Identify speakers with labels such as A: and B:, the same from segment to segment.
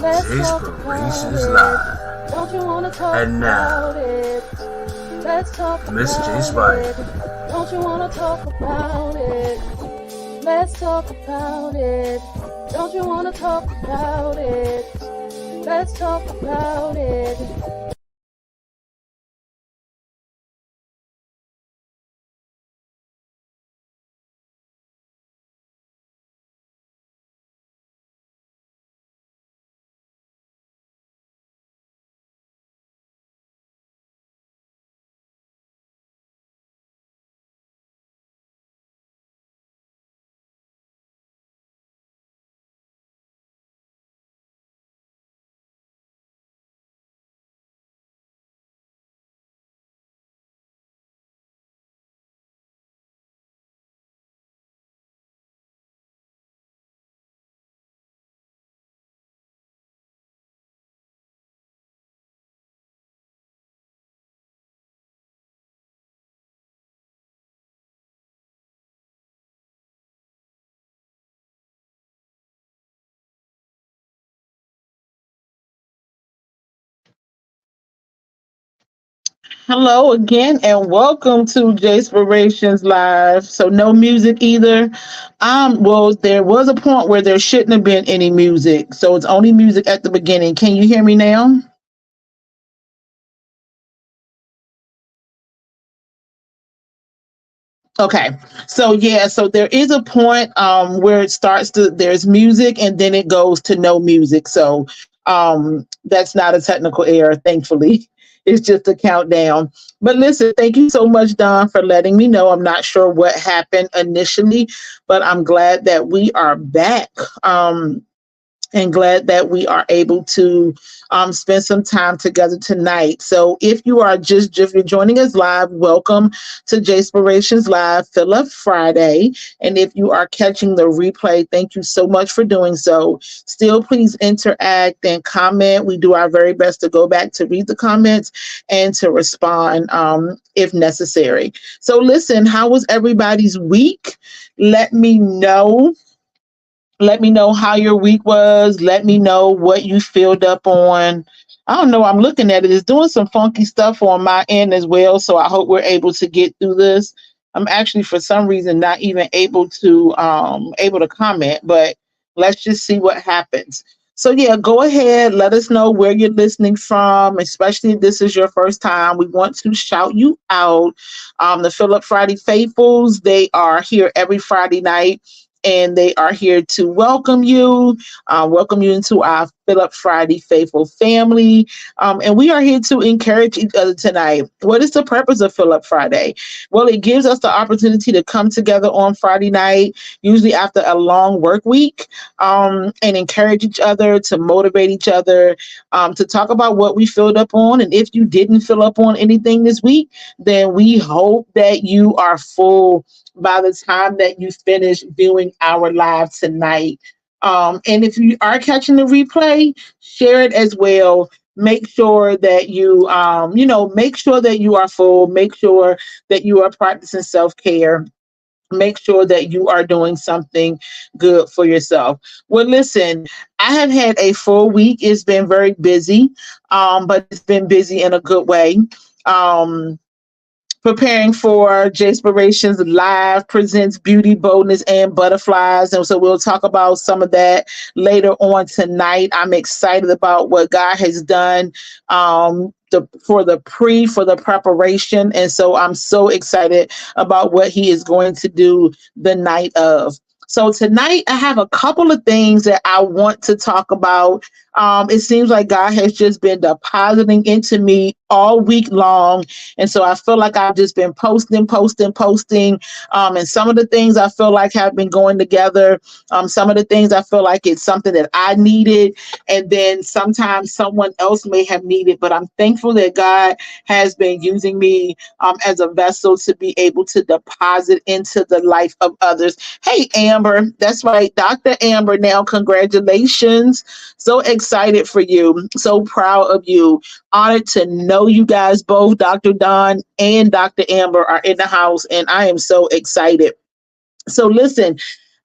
A: Let's talk about
B: Inspirations
A: it.
B: Live.
A: Don't you wanna talk
B: And
A: about
B: now,
A: it? Let's talk
B: Miss J
A: about
B: Spike.
A: it. Don't you wanna talk about it? Let's talk about it. Don't you wanna talk about it? Let's talk about it.
C: Hello again, and welcome to Jaspirations Live. So no music either. Well, there was a point where there shouldn't have been any music, so it's only music at the beginning. Can you hear me now? Okay. So yeah, so there is a point where it starts to there's music and then it goes to no music. So that's not a technical error, thankfully. It's just a countdown. But listen, thank you so much, Don, for letting me know. I'm not sure what happened initially, but I'm glad that we are back. And glad that we are able to spend some time together tonight. So, if you are just if you're joining us live, welcome to Jaspirations Live Fill Up Friday. And if you are catching the replay, thank you so much for doing so. Still, please interact and comment. We do our very best to go back to read the comments and to respond if necessary. So, listen, how was everybody's week? Let me know let me know how your week was. Let me know what you filled up on. I don't know. I'm looking at it. It's doing some funky stuff on my end as well. So I hope we're able to get through this. I'm actually, for some reason, not even able to comment. But let's just see what happens. So yeah, go ahead. Let us know where you're listening from, especially if this is your first time. We want to shout you out. The Philip Friday Faithfuls, they are here every Friday night and they are here to welcome you into our Fill Up Friday Faithful family. And we are here to encourage each other tonight. What is the purpose of Fill Up Friday? Well, it gives us the opportunity to come together on Friday night, usually after a long work week, and encourage each other, to motivate each other, to talk about what we filled up on. And if you didn't fill up on anything this week, then we hope that you are full by the time that you finish viewing our live tonight. And if you are catching the replay, share it as well. Make sure that make sure that you are full. Make sure that you are practicing self care. Make sure that you are doing something good for yourself. Well, listen, I have had a full week. It's been very busy, but it's been busy in a good way. Um, Preparing for Jaspirations Live presents Beauty, Boldness, and Butterflies. And so we'll talk about some of that later on tonight. I'm excited about what God has done for the preparation. And so I'm so excited about what he is going to do the night of. So tonight I have a couple of things that I want to talk about. It seems like God has just been depositing into me all week long, and so I feel like I've just been posting. And some of the things I feel like have been going together. Some of the things I feel like it's something that I needed. And then sometimes someone else may have needed. But I'm thankful that God has been using me as a vessel to be able to deposit into the life of others. Hey, Amber. That's right. Dr. Amber now. Congratulations. So excited for you. So proud of you. Honored to know you guys both. Dr. Don and Dr. Amber are in the house, and I am so excited. So listen,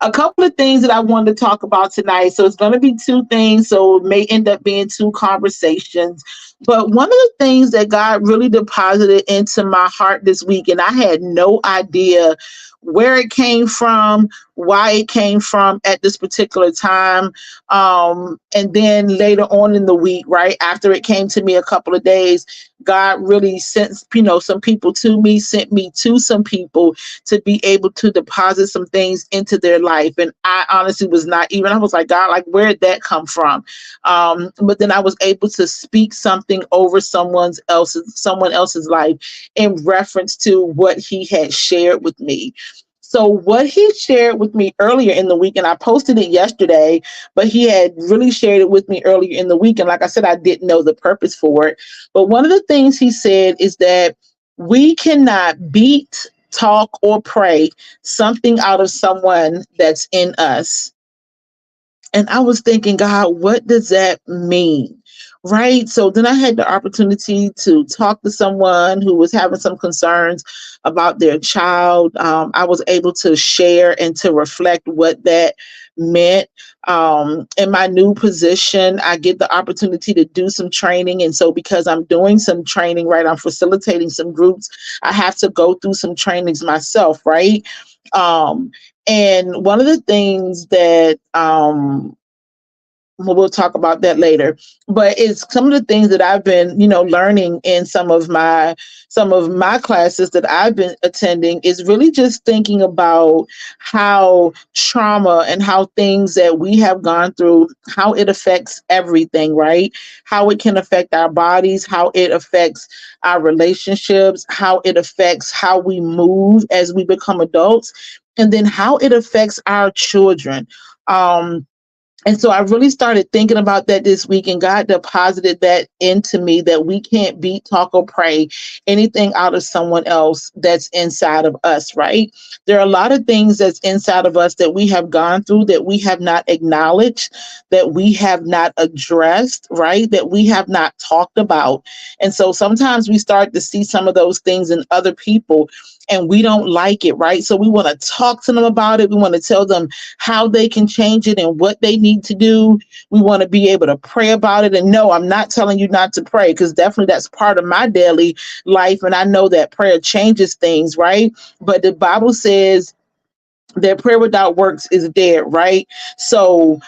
C: a couple of things that I wanted to talk about tonight. So it's going to be two things. So it may end up being two conversations. But one of the things that God really deposited into my heart this week, and I had no idea where it came from, why it came from at this particular time. And then later on in the week, right after it came to me a couple of days, God really sent, some people to me, sent me to some people to be able to deposit some things into their life. And I honestly was not even, I was like, God, like, where did that come from? But then I was able to speak something over someone else's life in reference to what he had shared with me. So what he shared with me earlier in the week, and I posted it yesterday, but he had really shared it with me earlier in the week. And like I said, I didn't know the purpose for it. But one of the things he said is that we cannot beat, talk, or pray something out of someone that's in us. And I was thinking, God, what does that mean? Right. So then I had the opportunity to talk to someone who was having some concerns about their child. I was able to share and to reflect what that meant. In my new position, I get the opportunity to do some training. And so because I'm doing some training, right, I'm facilitating some groups, I have to go through some trainings myself, right? Um, and one of the things that we'll talk about that later, but it's some of the things that I've been, learning in some of my classes that I've been attending is really just thinking about how trauma and how things that we have gone through, how it affects everything, right? How it can affect our bodies, how it affects our relationships, how it affects how we move as we become adults, and then how it affects our children. And so I really started thinking about that this week, and God deposited that into me that we can't beat, talk, or pray anything out of someone else that's inside of us, right? There are a lot of things that's inside of us that we have gone through that we have not acknowledged, that we have not addressed, right? That we have not talked about. And so sometimes we start to see some of those things in other people and we don't like it, right? So we want to talk to them about it. We want to tell them how they can change it and what they need to do. We want to be able to pray about it. And no, I'm not telling you not to pray, because definitely that's part of my daily life. And I know that prayer changes things, right? But the Bible says that prayer without works is dead, right? So,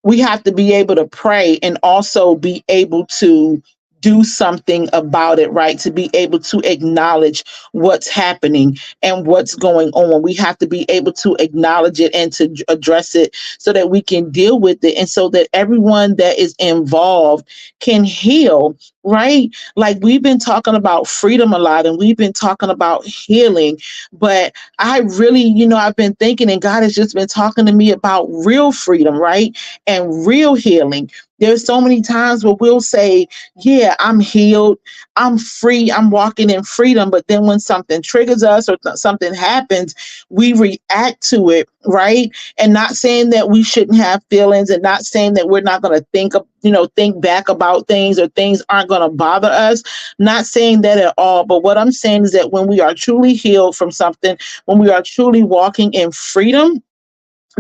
C: we have to be able to pray and also be able to do something about it, right? To be able to acknowledge what's happening and what's going on. We have to be able to acknowledge it and to address it so that we can deal with it and so that everyone that is involved can heal, right? Like we've been talking about freedom a lot and we've been talking about healing, but I really, I've been thinking and God has just been talking to me about real freedom, right? And real healing. There's so many times where we'll say, yeah, I'm healed, I'm free, I'm walking in freedom. But then when something triggers us or something happens, we react to it, right? And not saying that we shouldn't have feelings and not saying that we're not going to think back about things or things aren't going to bother us. Not saying that at all. But what I'm saying is that when we are truly healed from something, when we are truly walking in freedom,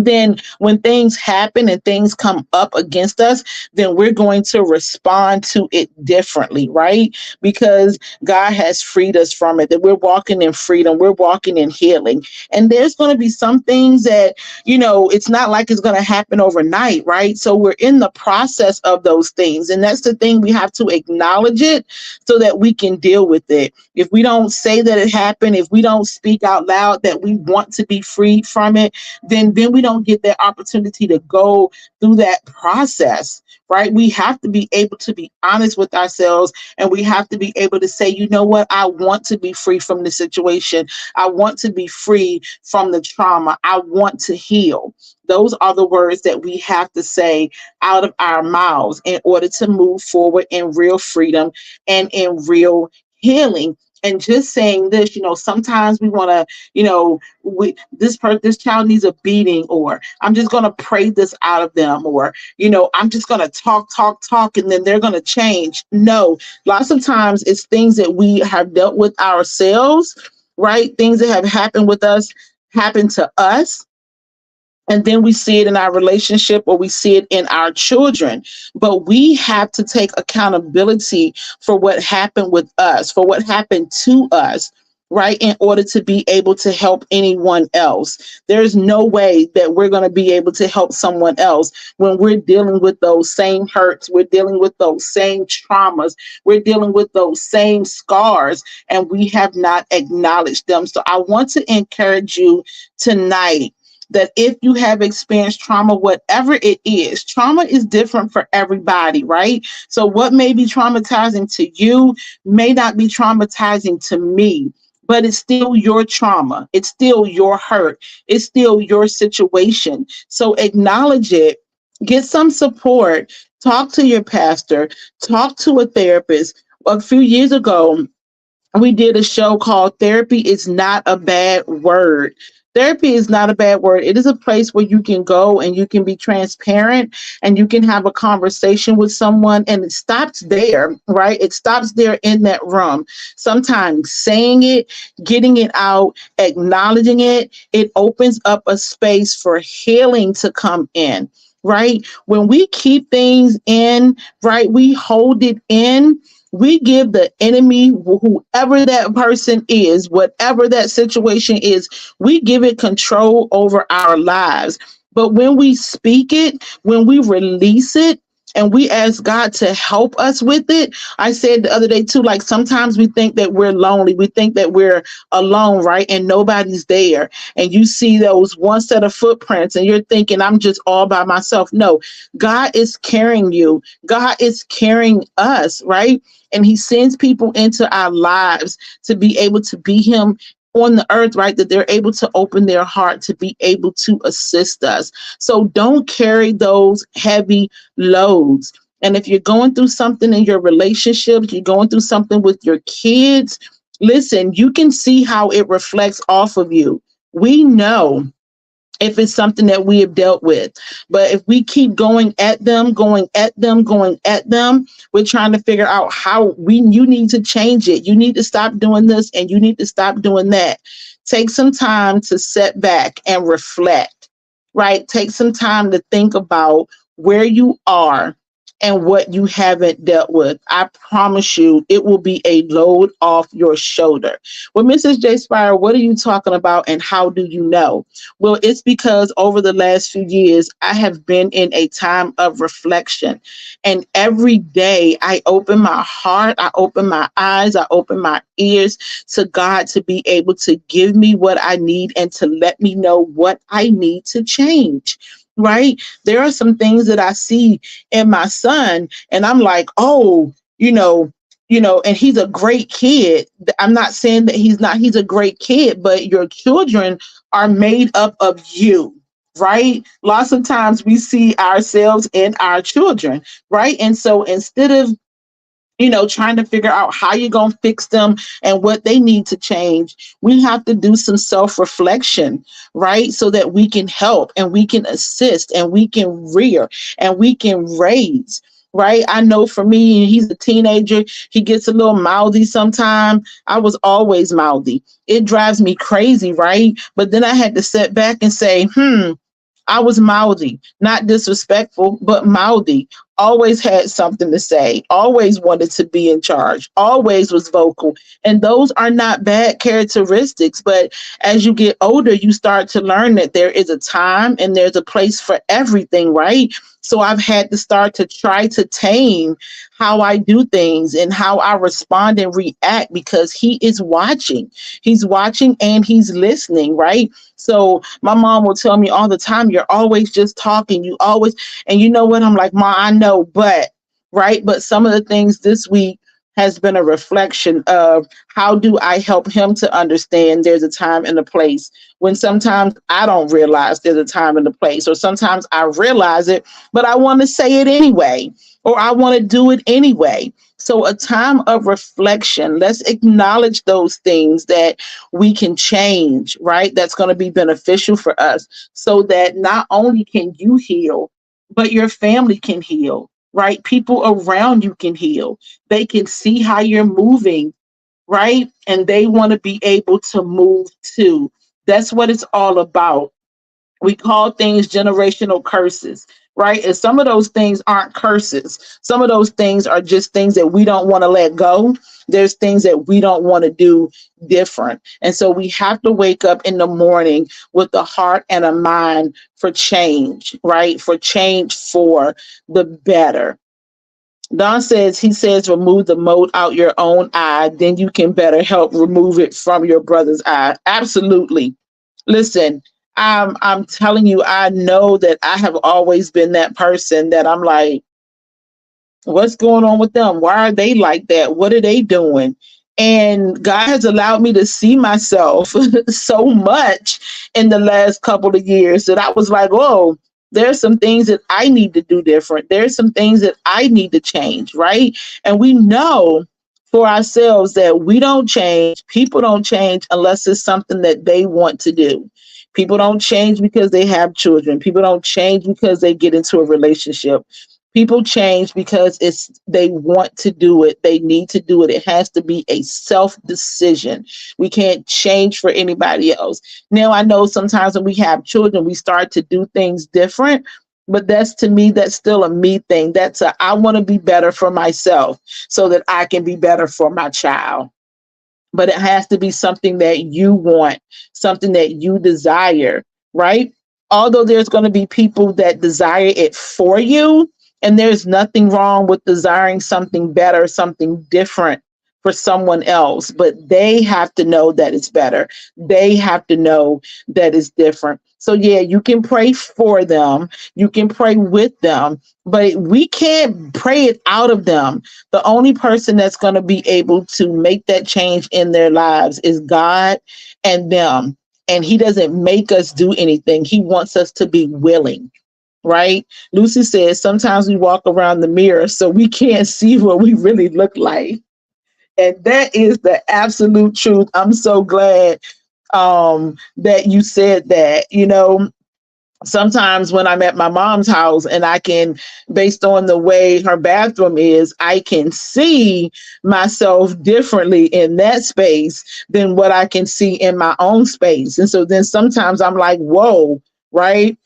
C: then when things happen and things come up against us, then we're going to respond to it differently, right? Because God has freed us from it, that we're walking in freedom, we're walking in healing. And there's going to be some things that, it's not like it's going to happen overnight, right? So we're in the process of those things. And that's the thing, we have to acknowledge it so that we can deal with it. If we don't say that it happened, if we don't speak out loud that we want to be freed from it, then we don't get that opportunity to go through that process, right? We have to be able to be honest with ourselves, and we have to be able to say, you know what, I want to be free from the situation. I want to be free from the trauma. I want to heal. Those are the words that we have to say out of our mouths in order to move forward in real freedom and in real healing. And just saying this, sometimes we want to, this child needs a beating, or I'm just going to pray this out of them, or, I'm just going to talk, and then they're going to change. No, lots of times it's things that we have dealt with ourselves, right? Things that have happened with us happen to us, and then we see it in our relationship or we see it in our children. But we have to take accountability for what happened with us, for what happened to us, right? In order to be able to help anyone else. There's no way that we're going to be able to help someone else when we're dealing with those same hurts, we're dealing with those same traumas, we're dealing with those same scars, and we have not acknowledged them. So I want to encourage you tonight that if you have experienced trauma, whatever it is, trauma is different for everybody, right? So what may be traumatizing to you may not be traumatizing to me, but it's still your trauma. It's still your hurt. It's still your situation. So acknowledge it, get some support, talk to your pastor, talk to a therapist. A few years ago, we did a show called Therapy is Not a Bad Word. Therapy is not a bad word. It is a place where you can go and you can be transparent and you can have a conversation with someone, and it stops there, right? It stops there in that room. Sometimes saying it, getting it out, acknowledging it, it opens up a space for healing to come in, right? When we keep things in, right, we hold it in, we give the enemy, whoever that person is, whatever that situation is, we give it control over our lives. But when we speak it, when we release it, and we ask God to help us with it. I said the other day too, like sometimes we think that we're lonely. We think that we're alone, right? And nobody's there. And you see those one set of footprints and you're thinking, I'm just all by myself. No, God is carrying you. God is carrying us, right? And he sends people into our lives to be able to be him on the earth, right? That they're able to open their heart to be able to assist us. So don't carry those heavy loads. And if you're going through something in your relationships, you're going through something with your kids, listen, you can see how it reflects off of you. We know if it's something that we have dealt with. But if we keep going at them, going at them, going at them, we're trying to figure out how you need to change it. You need to stop doing this and you need to stop doing that. Take some time to sit back and reflect, right? Take some time to think about where you are and what you haven't dealt with. I promise you, it will be a load off your shoulder. Well, Mrs. J. Spire, what are you talking about and how do you know? Well, it's because over the last few years, I have been in a time of reflection. And every day I open my heart, I open my eyes, I open my ears to God to be able to give me what I need and to let me know what I need to change. Right? There are some things that I see in my son, and I'm like, oh, and he's a great kid. I'm not saying that he's not, he's a great kid, but your children are made up of you, right? Lots of times we see ourselves in our children, right? And so instead of trying to figure out how you're going to fix them and what they need to change, we have to do some self-reflection, right? So that we can help and we can assist and we can rear and we can raise. Right. I know for me, he's a teenager. He gets a little mouthy sometimes. I was always mouthy. It drives me crazy. Right. But then I had to sit back and say, I was mouthy, not disrespectful, but mouthy. Always had something to say, always wanted to be in charge, always was vocal. And those are not bad characteristics. But as you get older, you start to learn that there is a time and there's a place for everything, right? So I've had to start to try to tame how I do things and how I respond and react because he is watching. He's watching and he's listening, right? So my mom will tell me all the time, you're always just talking. You always, and you know what? I'm like, Ma, I know, but, right? But some of the things this week has been a reflection of how do I help him to understand there's a time and a place when sometimes I don't realize there's a time and a place, or sometimes I realize it, but I want to say it anyway, or I want to do it anyway. So a time of reflection, let's acknowledge those things that we can change, right? That's going to be beneficial for us so that not only can you heal, but your family can heal, right? People around you can heal. They can see how you're moving, right? And they want to be able to move too. That's what it's all about. We call things generational curses, right? And some of those things aren't curses. Some of those things are just things that we don't want to let go. There's things that we don't want to do different. And so we have to wake up in the morning with a heart and a mind for change, right? For change for the better. Don says, he says, remove the mote out your own eye, then you can better help remove it from your brother's eye. Absolutely. Listen, I'm telling you, I know that I have always been that person that I'm like, what's going on with them? Why are they like that? What are they doing? And God has allowed me to see myself so much in the last couple of years that I was like, oh, there's some things that I need to do different. There's some things that I need to change, right? And we know for ourselves that we don't change, people don't change unless it's something that they want to do. People don't change because they have children. People don't change because they get into a relationship. People change because it's they want to do it. They need to do it. It has to be a self decision. We can't change for anybody else. Now I know sometimes when we have children, we start to do things different, but that's to me, that's still a me thing. That's a I want to be better for myself so that I can be better for my child. But it has to be something that you want, something that you desire, right? Although there's going to be people that desire it for you, and there's nothing wrong with desiring something better, something different for someone else, but they have to know that it's better. They have to know that it's different. So, yeah, you can pray for them, you can pray with them, but we can't pray it out of them. The only person that's going to be able to make that change in their lives is God and them. And He doesn't make us do anything, He wants us to be willing. Right? Lucy says sometimes we walk around the mirror so we can't see what we really look like. And that is the absolute truth. I'm so glad that you said that. Sometimes when I'm at my mom's house and I can, based on the way her bathroom is, I can see myself differently in that space than what I can see in my own space. And so then sometimes I'm like, whoa, right?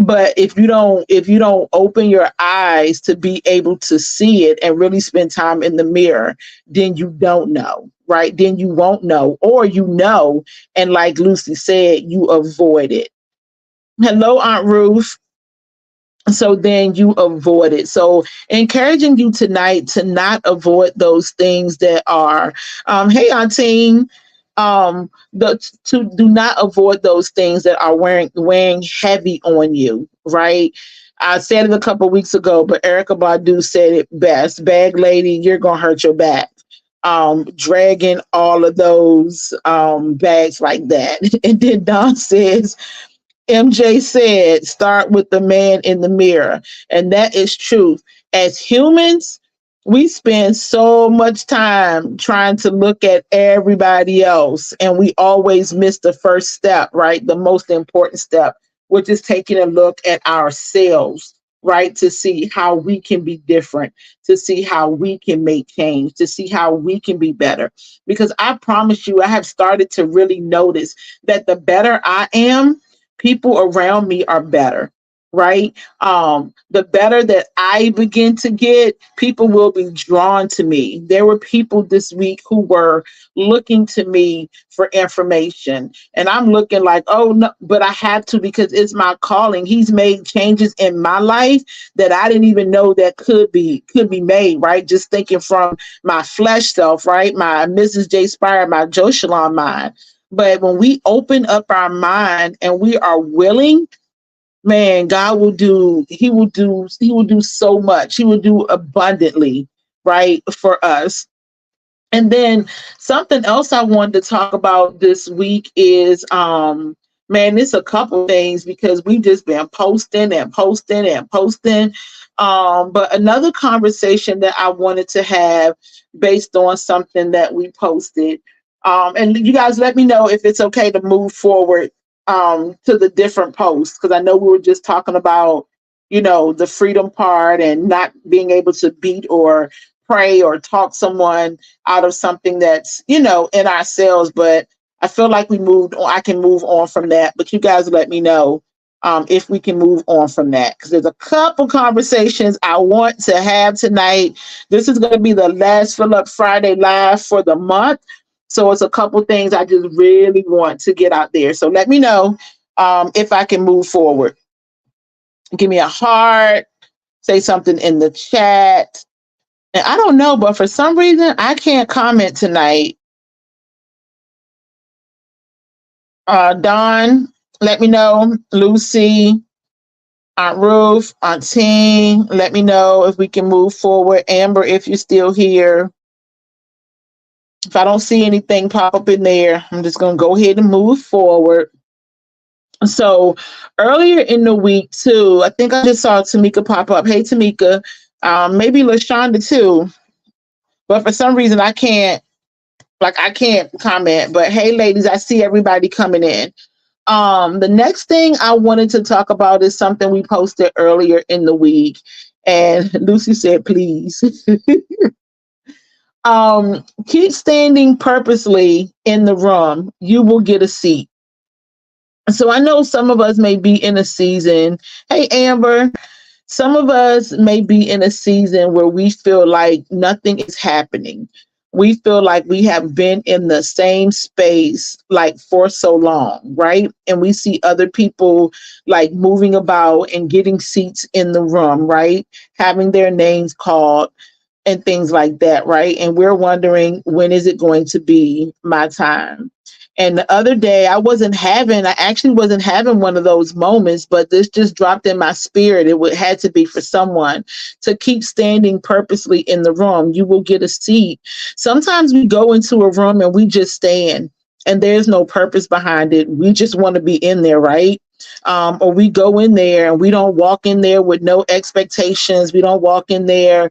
C: But if you don't open your eyes to be able to see it and really spend time in the mirror, then you don't know, right? Then you won't know, or and like Lucy said, you avoid it. Hello, Aunt Ruth. So then you avoid it. So encouraging you tonight to not avoid those things that are, hey, Auntie, to do not avoid those things that are weighing heavy on you, right? I said it a couple of weeks ago, but Erica Badu said it best. Bag lady, you're gonna hurt your back. Dragging all of those bags like that. And then Don says, MJ said, start with the man in the mirror. And that is truth. As humans, we spend so much time trying to look at everybody else, and we always miss the first step, right? The most important step, which is taking a look at ourselves, right? To see how we can be different, to see how we can make change, to see how we can be better. Because I promise you, I have started to really notice that the better I am, people around me are better, right? The better that I begin to get, people will be drawn to me. There were people this week who were looking to me for information, and I'm looking like, oh no, but I have to because it's my calling. He's made changes in my life that I didn't even know that could be made, right? Just thinking from my flesh self, right? My Mrs. J. Spire, my Joe Shalom mind. But when we open up our mind and we are willing, man, God will do, he will do so much. He will do abundantly, right, for us. And then something else I wanted to talk about this week is man, it's a couple things because we've just been posting and posting and posting. But another conversation that I wanted to have based on something that we posted. And you guys let me know if it's okay to move forward to the different posts, because I know we were just talking about, the freedom part and not being able to beat or pray or talk someone out of something that's, in ourselves. But I feel like we moved on. I can move on from that, but you guys let me know if we can move on from that, because there's a couple conversations I want to have tonight. This is going to be the last Fill Up Friday live for the month. So it's a couple things I just really want to get out there. So let me know if I can move forward. Give me a heart, say something in the chat. And I don't know, but for some reason, I can't comment tonight. Dawn, let me know. Lucy, Aunt Ruth, Aunt Ting, let me know if we can move forward. Amber, if you're still here. If I don't see anything pop up in there, I'm just going to go ahead and move forward. So earlier in the week, too, I think I just saw Tamika pop up. Hey, Tamika. Maybe LaShonda, too. But for some reason, I can't comment. But hey, ladies, I see everybody coming in. The next thing I wanted to talk about is something we posted earlier in the week. And Lucy said, please. Keep standing purposely in the room. You will get a seat. So I know some of us may be in a season. Hey, Amber. Some of us may be in a season where we feel like nothing is happening. We feel like we have been in the same space like for so long, right? And we see other people like moving about and getting seats in the room, right? Having their names called and things like that, right? And we're wondering, when is it going to be my time? And the other day, I actually wasn't having one of those moments, but this just dropped in my spirit. Had to be for someone to keep standing purposely in the room. You will get a seat. Sometimes we go into a room and we just stand and there's no purpose behind it. We just want to be in there, right? Or we go in there and we don't walk in there with no expectations. We don't walk in there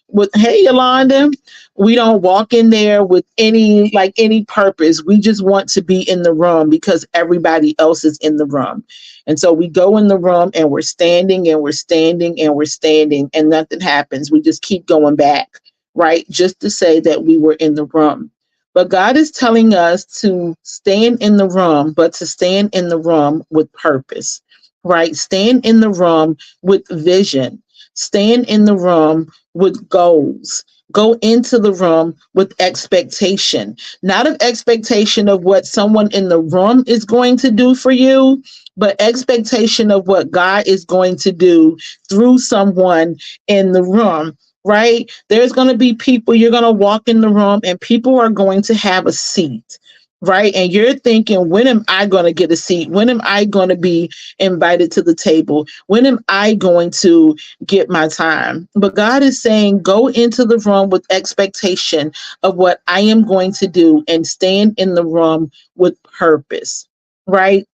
C: with, hey, Yolanda, we don't walk in there with any purpose. We just want to be in the room because everybody else is in the room. And so we go in the room and we're standing and we're standing and we're standing and nothing happens. We just keep going back, right? Just to say that we were in the room. But God is telling us to stand in the room, but to stand in the room with purpose, right? Stand in the room with vision. Stand in the room with goals. Go into the room with expectation, not an expectation of what someone in the room is going to do for you, but expectation of what God is going to do through someone in the room. Right? There's going to be people, you're going to walk in the room and people are going to have a seat, right? And you're thinking, when am I going to get a seat? When am I going to be invited to the table? When am I going to get my time? But God is saying, go into the room with expectation of what I am going to do and stand in the room with purpose, right?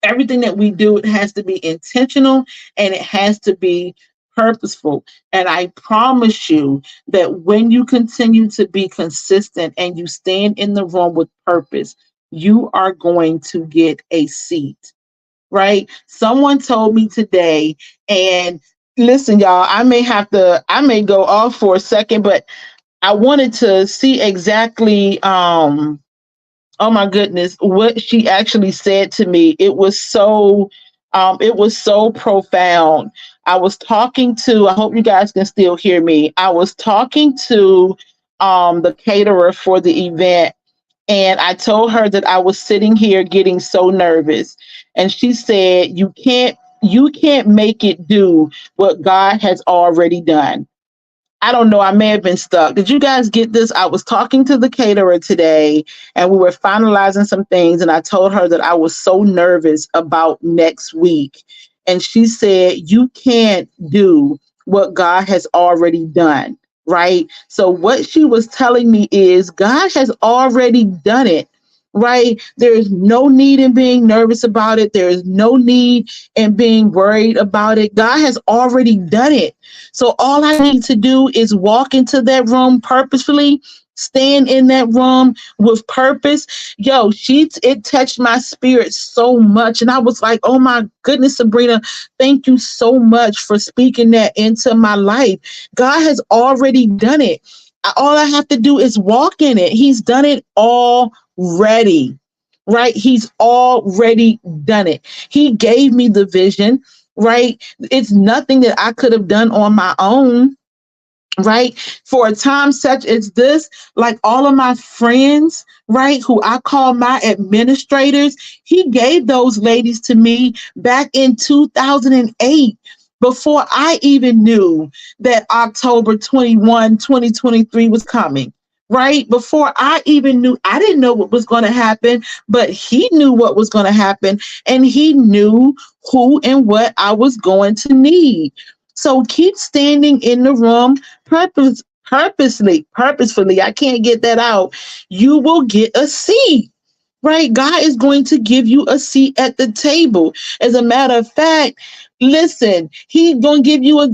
C: Everything that we do, it has to be intentional and it has to be purposeful. And I promise you that when you continue to be consistent and you stand in the room with purpose, you are going to get a seat, right? Someone told me today, and listen, y'all, I may go off for a second, but I wanted to see exactly, oh my goodness, what she actually said to me. It was so profound. I was talking to, I hope you guys can still hear me. I was talking to the caterer for the event, and I told her that I was sitting here getting so nervous. And she said, you can't make it do what God has already done. I don't know. I may have been stuck. Did you guys get this? I was talking to the caterer today and we were finalizing some things. And I told her that I was so nervous about next week. And she said, you can't do what God has already done. Right. So what she was telling me is God has already done it. Right. There is no need in being nervous about it. There is no need in being worried about it. God has already done it. So all I need to do is walk into that room purposefully, stand in that room with purpose. Yo, it touched my spirit so much. And I was like, oh my goodness, Sabrina, thank you so much for speaking that into my life. God has already done it. All I have to do is walk in it. He's done it already. ready, right? He's already done it. He gave me the vision, right? It's nothing that I could have done on my own, right? For a time such as this, like all of my friends, right, who I call my administrators, he gave those ladies to me back in 2008, before I even knew that October 21, 2023 was coming. Right before I even knew, I didn't know what was going to happen, but he knew what was going to happen, and he knew who and what I was going to need. So keep standing in the room purposefully. I can't get that out. You will get a seat, right? God is going to give you a seat at the table. As a matter of fact, listen, he's gonna give you a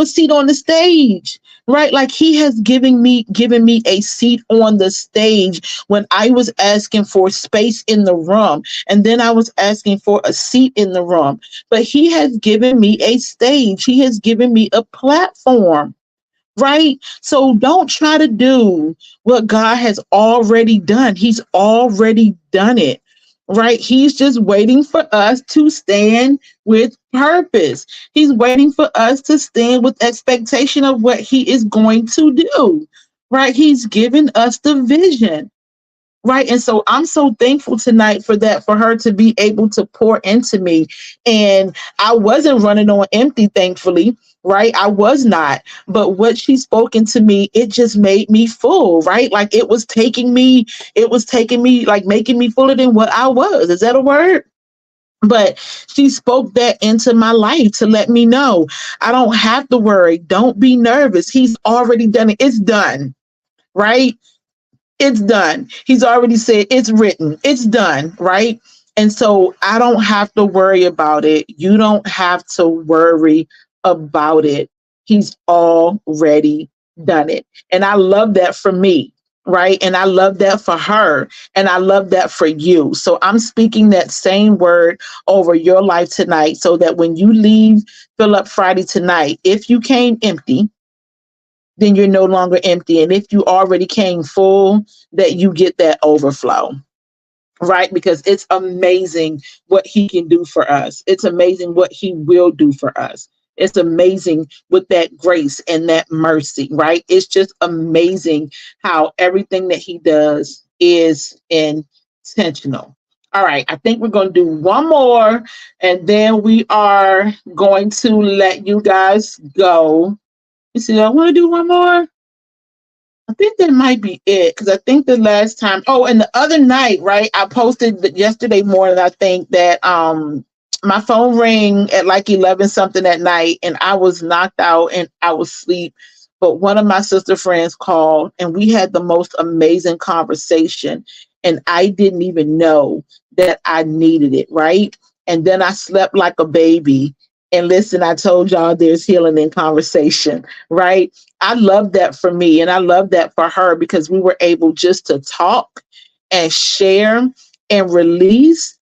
C: seat on the stage. Right, like he has given me a seat on the stage when I was asking for space in the room, and then I was asking for a seat in the room. But he has given me a stage. He has given me a platform, right? So don't try to do what God has already done. He's already done it, right? He's just waiting for us to stand with purpose. He's waiting for us to stand with expectation of what he is going to do, right? He's given us the vision. Right. And so I'm so thankful tonight for that, for her to be able to pour into me. And I wasn't running on empty, thankfully. Right. I was not. But what she spoken to me, it just made me full. Right. Like it was taking me, like making me fuller than what I was. Is that a word? But she spoke that into my life to let me know I don't have to worry. Don't be nervous. He's already done it. It's done. Right. It's done. He's already said it's written. It's done, right? And so I don't have to worry about it. You don't have to worry about it. He's already done it. And I love that for me, right? And I love that for her. And I love that for you. So I'm speaking that same word over your life tonight so that when you leave Fill Up Friday tonight, if you came empty, then you're no longer empty. And if you already came full, that you get that overflow, right? Because it's amazing what he can do for us. It's amazing what he will do for us. It's amazing with that grace and that mercy, right? It's just amazing how everything that he does is intentional. All right, I think we're going to do one more and then we are going to let you guys go. You see, I want to do one more. I think that might be it because I think the last time. Oh, and the other night, right? I posted yesterday morning. I think that my phone rang at like 11 something at night, and I was knocked out and I was asleep. But one of my sister friends called, and we had the most amazing conversation, and I didn't even know that I needed it, right? And then I slept like a baby. And listen, I told y'all there's healing in conversation, right? I love that for me and I love that for her because we were able just to talk and share and release.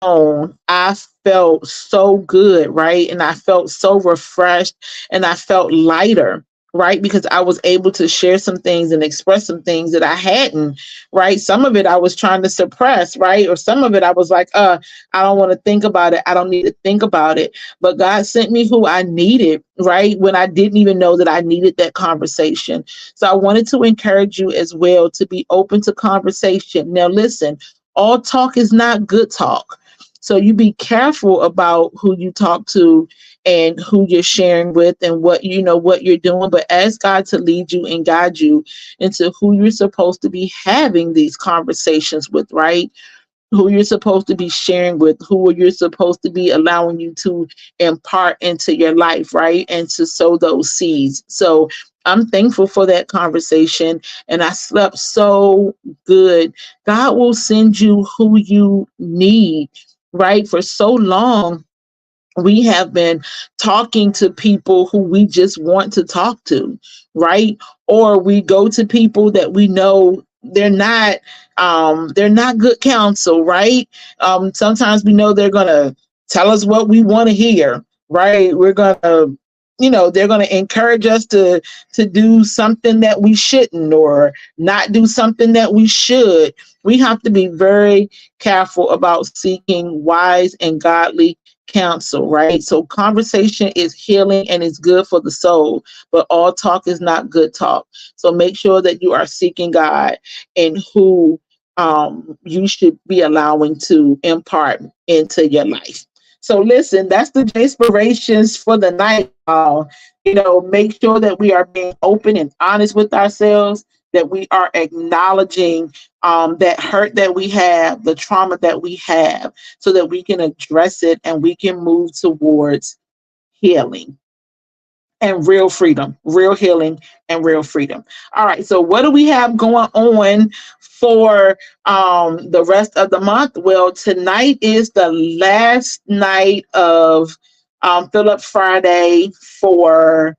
C: I felt so good, right? And I felt so refreshed and I felt lighter, right? Because I was able to share some things and express some things that I hadn't, right? Some of it I was trying to suppress, right? Or some of it I was like, I don't want to think about it. I don't need to think about it. But God sent me who I needed, right? When I didn't even know that I needed that conversation. So I wanted to encourage you as well to be open to conversation. Now, listen, all talk is not good talk. So you be careful about who you talk to and who you're sharing with and what you know what you're doing. But ask God to lead you and guide you into who you're supposed to be having these conversations with, right? Who you're supposed to be sharing with, who you're supposed to be allowing you to impart into your life, right? And to sow those seeds. So I'm thankful for that conversation and I slept so good. God will send you who you need, right? For so long, we have been talking to people who we just want to talk to, right? Or we go to people that we know they're not good counsel, right? Sometimes we know they're gonna tell us what we want to hear, right? We're gonna they're going to encourage us to do something that we shouldn't, or not do something that we should. We have to be very careful about seeking wise and godly counsel, right? So conversation is healing and it's good for the soul, but all talk is not good talk. So make sure that you are seeking God and who you should be allowing to impart into your life. So listen, that's the inspirations for the night, y'all. Make sure that we are being open and honest with ourselves, that we are acknowledging that hurt that we have, the trauma that we have, so that we can address it and we can move towards healing and real freedom, real healing and real freedom. All right. So what do we have going on for the rest of the month? Well, tonight is the last night of Philip Friday for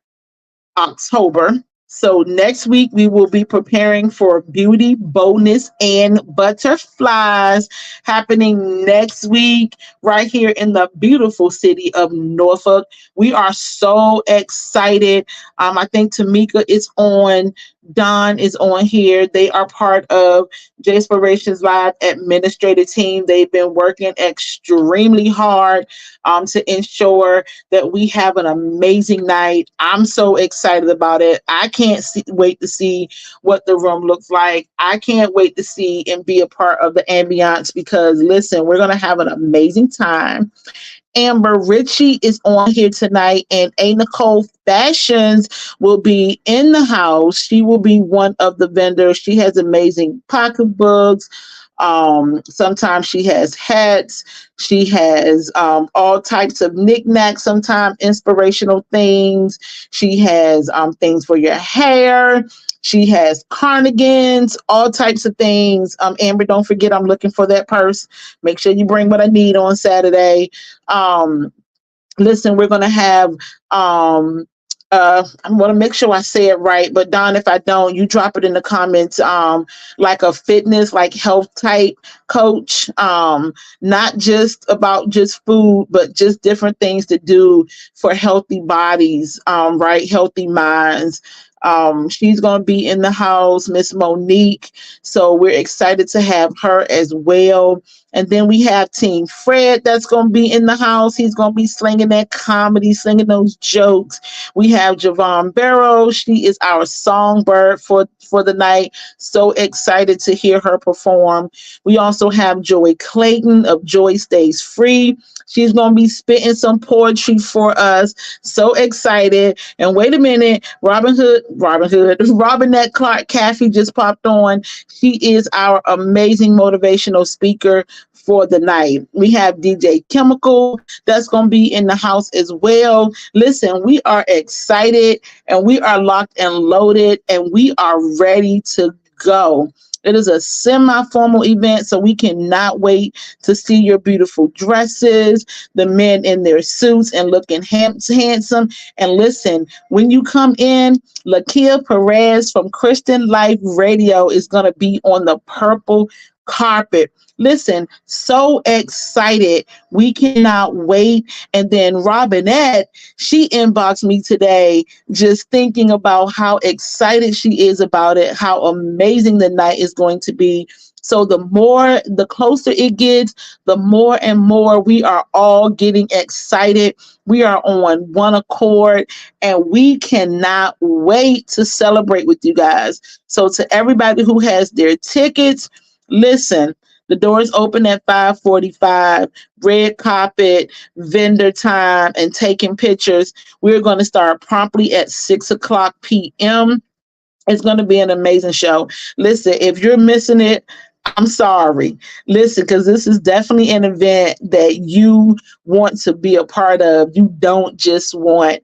C: October. So next week we will be preparing for Beauty, Boldness, and Butterflies happening next week right here in the beautiful city of Norfolk. We are so excited. I think Tamika is on, Don is on here. They are part of J Inspirations Live administrative team. They've been working extremely hard to ensure that we have an amazing night. I'm so excited about it. I can't wait to see what the room looks like. I can't wait to see and be a part of the ambiance, because listen, we're going to have an amazing time. Amber Ritchie is on here tonight, and A. Nicole Fashions will be in the house. She will be one of the vendors. She has amazing pocketbooks. Sometimes she has hats. She has all types of knickknacks, sometimes inspirational things. She has things for your hair. She has carnigans, all types of things. Amber, don't forget, I'm looking for that purse. Make sure you bring what I need on Saturday. Um, Listen, we're going to have I want to make sure I say it right, but Don, if I don't, you drop it in the comments. Like a fitness, like health type coach, not just about just food, but just different things to do for healthy bodies, right? Healthy minds. She's going to be in the house, Miss Monique. So we're excited to have her as well. And then we have Team Fred that's going to be in the house. He's going to be slinging that comedy, slinging those jokes. We have Javon Barrow. She is our songbird for the night. So excited to hear her perform. We also have Joy Clayton of Joy Stays Free. She's going to be spitting some poetry for us. So excited. And wait a minute, Robinette Clark Caffey just popped on. She is our amazing motivational speaker for the night. We have DJ Chemical that's going to be in the house as well. Listen, we are excited and we are locked and loaded and we are ready to go. It is a semi-formal event, so we cannot wait to see your beautiful dresses, the men in their suits and looking handsome. And listen, when you come in, Lakia Perez from Christian Life Radio is going to be on the purple carpet. Listen, so excited. We cannot wait. And then Robinette, she inboxed me today just thinking about how excited she is about it, how amazing the night is going to be. So the closer it gets, the more and more we are all getting excited. We are on one accord and we cannot wait to celebrate with you guys. So to everybody who has their tickets, listen, the doors open at 5:45, red carpet, vendor time, and taking pictures. We're going to start promptly at 6 o'clock p.m. It's going to be an amazing show. Listen, if you're missing it, I'm sorry. Listen, because this is definitely an event that you want to be a part of. You don't just want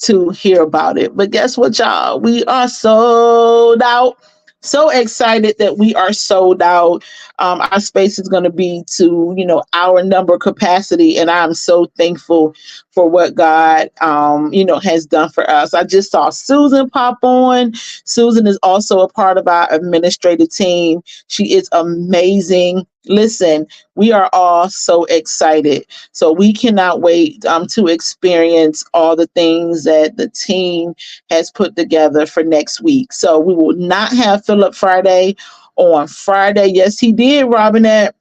C: to hear about it. But guess what, y'all? We are sold out. So excited that we are sold out. Our space is going to be to, our number capacity. And I'm so thankful for what God, has done for us. I just saw Susan pop on. Susan is also a part of our administrative team. She is amazing. Listen, we are all so excited. So we cannot wait to experience all the things that the team has put together for next week. So we will not have Philip Friday on Friday. Yes, he did, Robinette.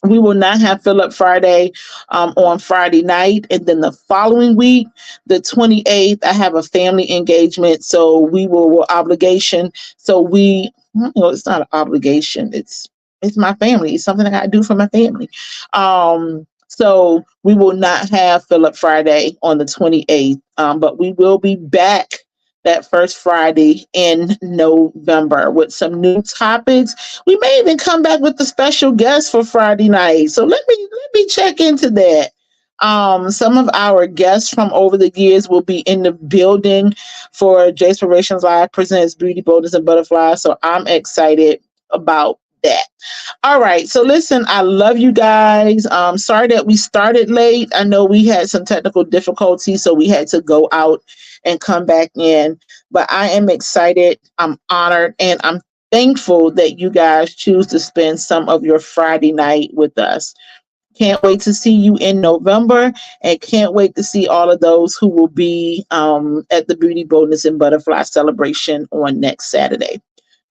C: We will not have Philip Friday on Friday night. And then the following week, the 28th, I have a family engagement. So obligation. So it's not an obligation. It's my family. It's something I got to do for my family. So we will not have Philip Friday on the 28th, but we will be back that first Friday in November with some new topics. We may even come back with a special guest for Friday night. So let me check into that. Some of our guests from over the years will be in the building for Jayspirations Live presents Beauty Boldness and Butterflies. So I'm excited about that. All right. So listen, I love you guys. Sorry that we started late. I know we had some technical difficulties, so we had to go out and come back in. But I am excited. I'm honored, and I'm thankful that you guys choose to spend some of your Friday night with us. Can't wait to see you in November, and can't wait to see all of those who will be at the Beauty Boldness and Butterfly celebration on next Saturday.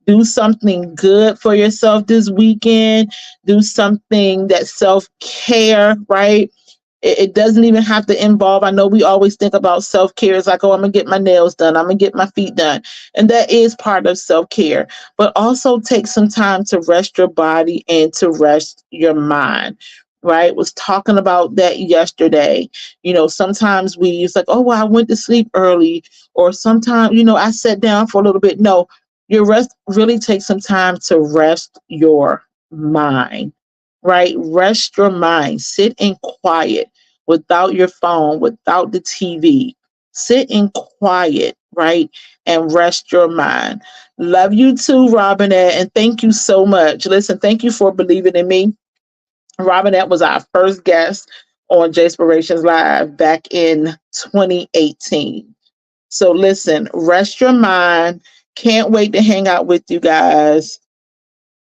C: Do something good for yourself this weekend. Do something that self-care, right? It doesn't even have to involve. I know we always think about self-care. It's like, oh, I'm going to get my nails done. I'm going to get my feet done. And that is part of self-care. But also take some time to rest your body and to rest your mind. Right? Was talking about that yesterday. Sometimes it's like, oh, well, I went to sleep early. Or sometimes, I sat down for a little bit. No, your rest really takes some time to rest your mind, right? Rest your mind. Sit in quiet without your phone, without the TV. Sit in quiet, right? And rest your mind. Love you too, Robinette. And thank you so much. Listen, thank you for believing in me. Robinette was our first guest on Jayspirations Live back in 2018. So listen, rest your mind. Can't wait to hang out with you guys.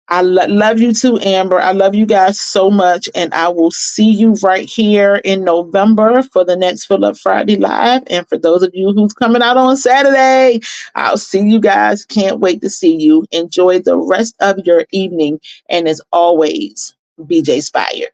C: I love you too, Amber. I love you guys so much. And I will see you right here in November for the next Philip Friday Live. And for those of you who's coming out on Saturday, I'll see you guys. Can't wait to see you. Enjoy the rest of your evening. And as always, be J-Spired.